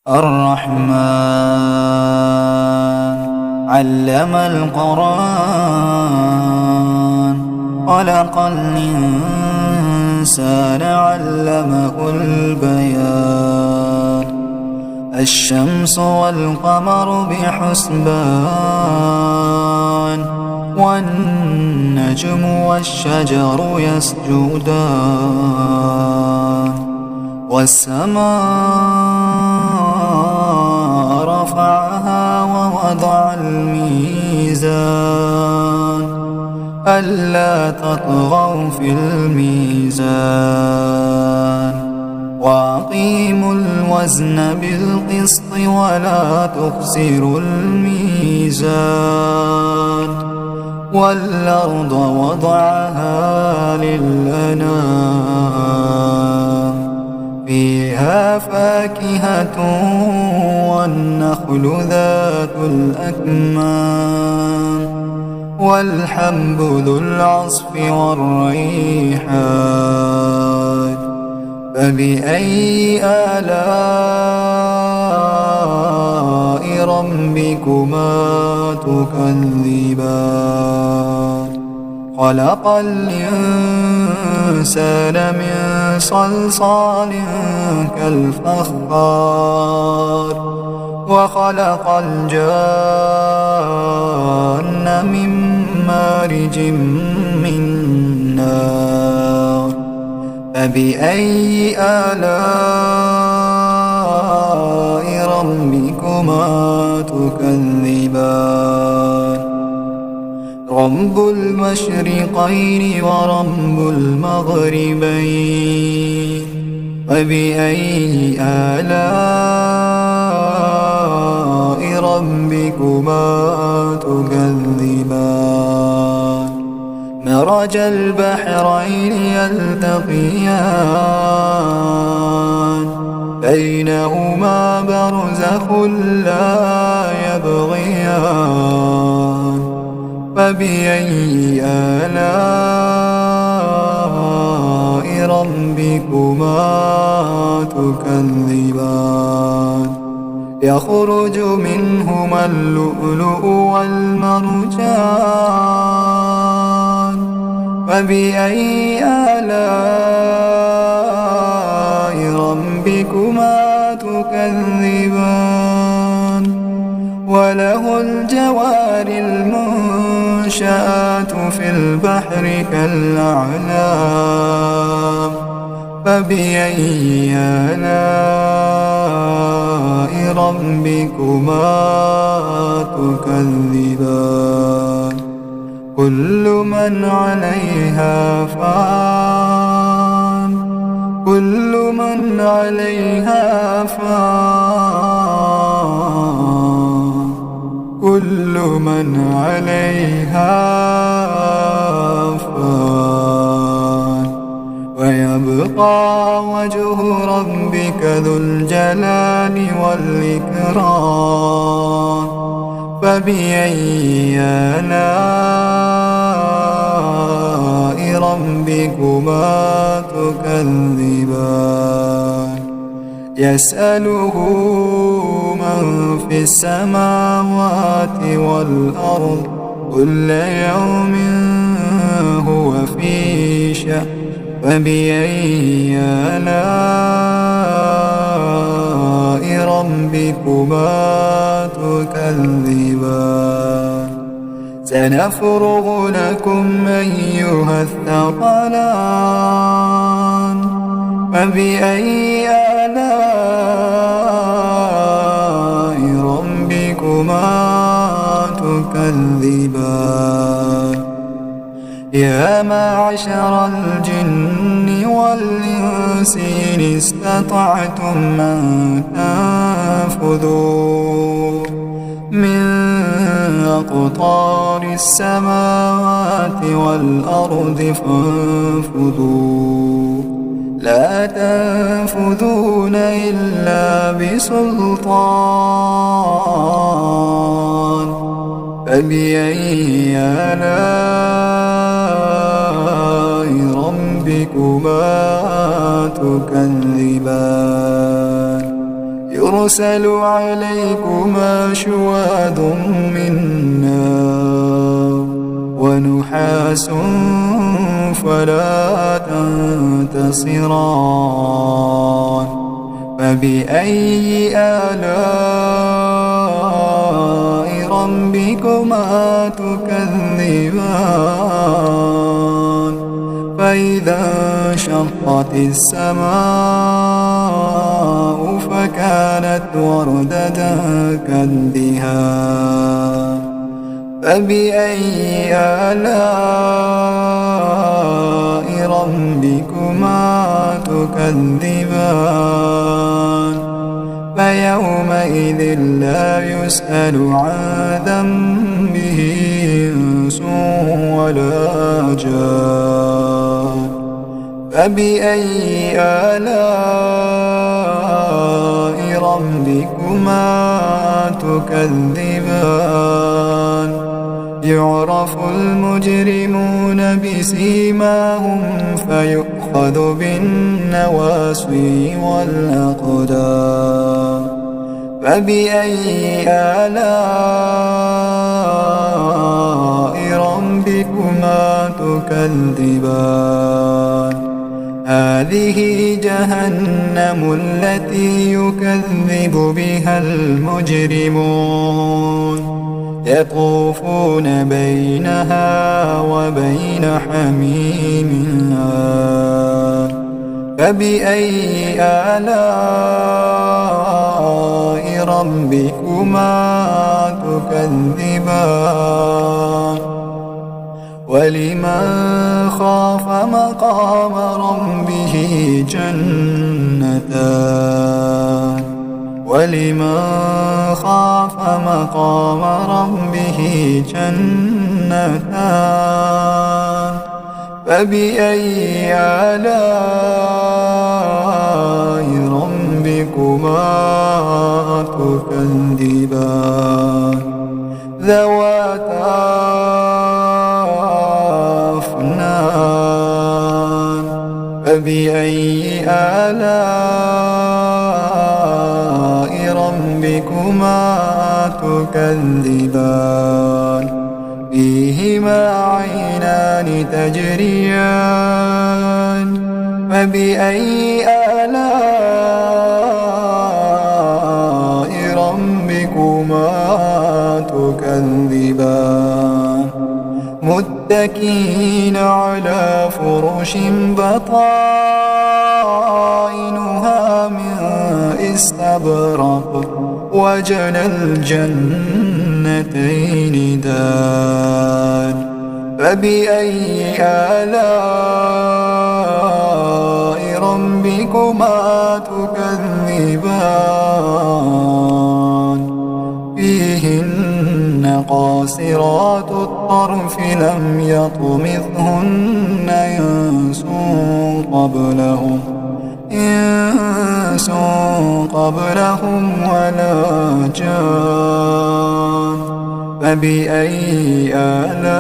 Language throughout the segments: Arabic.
الرحمن علم القرآن خلق الإنسان علمه البيان الشمس والقمر بحسبان والنجم والشجر يسجدان والسماء رفعها ووضع الميزان ألا تطغوا في الميزان وأقيموا الوزن بالقسط ولا تخسروا الميزان والأرض وضعها للأنام فيها فاكهة والنخل ذات الأكمام والحب ذو العصف والريحان فبأي آلاء ربكما تكذبان خلق الإنسان من صلصال كالفخار وخلق الجان من مارج من نار فبأي آلاء ربكما تكذبان رب المشرقين ورب المغربين فبأي آلاء ربكما تكذبان مرج البحرين يلتقيان بينهما برزخ لا يبغيان فبأي آلاء ربكما تكذبان يخرج منهما اللؤلؤ والمرجان فبأي آلاء ربكما تكذبان وله الجوار المنشآت في البحر كالأعلام فبأي آلاء ربكما تكذبان كل من عليها فان كل من عليها فان كل من عليها فان ويبقى وجه ربك ذو الجلال والإكرام فبأي آلاء ربكما تكذبان يسأله من في السماوات والأرض كل يوم هو في شأن فبأي آلاء ربكما تكذبان سنفرغ لكم أيها الثقلان فبأي آلاء ربكما تكذبان يا معشر الجن والإنس إن استطعتم أن تنفذوا من أقطار السماوات والأرض فانفذوا لا تنفذون إلا بسلطان فبأي آلاء ربكما تكذبان يرسل عليكما شواظ من نار ونحاس فلا تنتصران فبأي آلاء ربكما تكذبان فإذا انشقت السماء فكانت وردة كالدهان فبأي آلاء ربكما تكذبان فيومئذ لا يسأل عن ذنبه إنس ولا جان فبأي آلاء ربكما تكذبان يعرف المجرمون بسيماهم فيؤخذ بالنواصي والأقدام فبأي آلاء ربكما تكذبان هذه جهنم التي يكذب بها المجرمون يطوفون بينها وبين حميم آن فبأي آلاء ربكما تكذبان ولمن خاف مقام ربه جنتان ولمن خاف مقام ربه جنتان فبأي آلاء ربكما تكذبان ذواتا أفنان فبأي آلاء ربكما تكذبان فيهما عينان تجريان فبأي آلاء ربكما تكذبان متكئين على فرش بطائنها من استبرق وجنى الجنتين دان فبأي آلاء ربكما تكذبان فيهن قاصرات الطرف لم يطمثهن إنس قبلهم ولا جان فبأي آلاء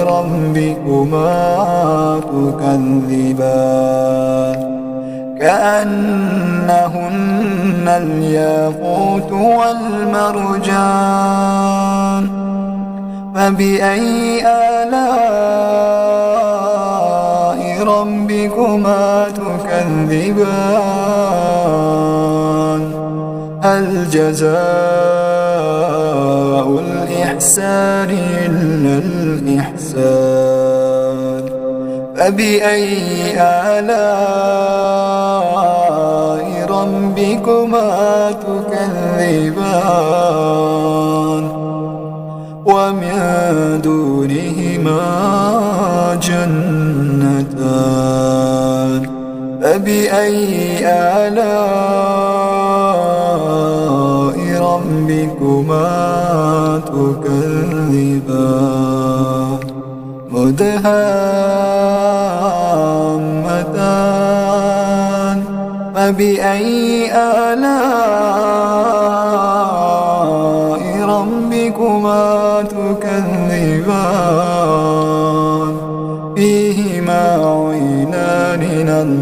ربكما تكذبان كأنهن الياقوت والمرجان فبأي آلاء ربكما تكذبان هل جزاء الإحسان إلا الإحسان فبأي آلاء ربكما تكذبان ومن دونهما جنتان فبأي آلاء ربكما تكذبان مدهامتان فبأي آلاء ربكما تكذبان فيهما عينان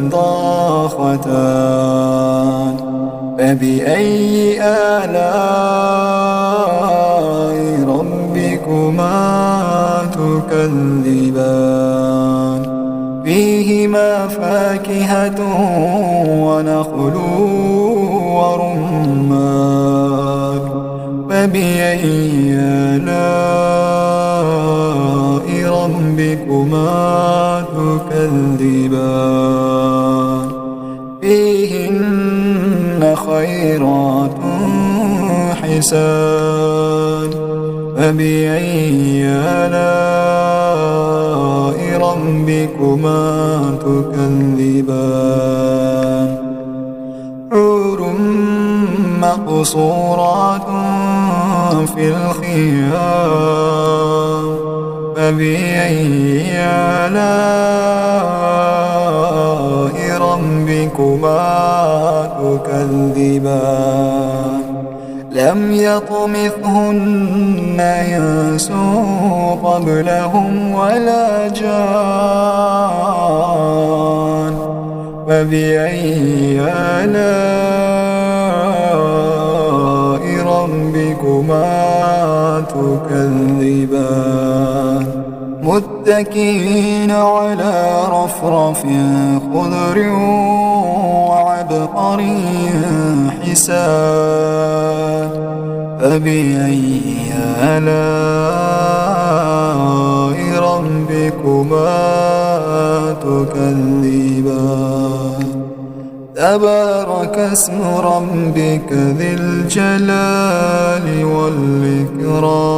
نضاختان فبأي آلاء ربكما تكذبان فيهما فاكهة ونخل ورمان فبأي آلاء ربكما تكذبان فيهن خيرات حسان فبأي آلاء ربكما تكذبان حور مقصورات في الخيام فبأي آلاء ربكما تكذبان لم يطمثهن إنس قبلهم ولا جان فبأي آلاء ربكما تكذبان متكئين على رفرف خضر وعبقري حسان فبأي آلاء ربكما تكذبان تبارك اسم ربك ذي الجلال والإكرام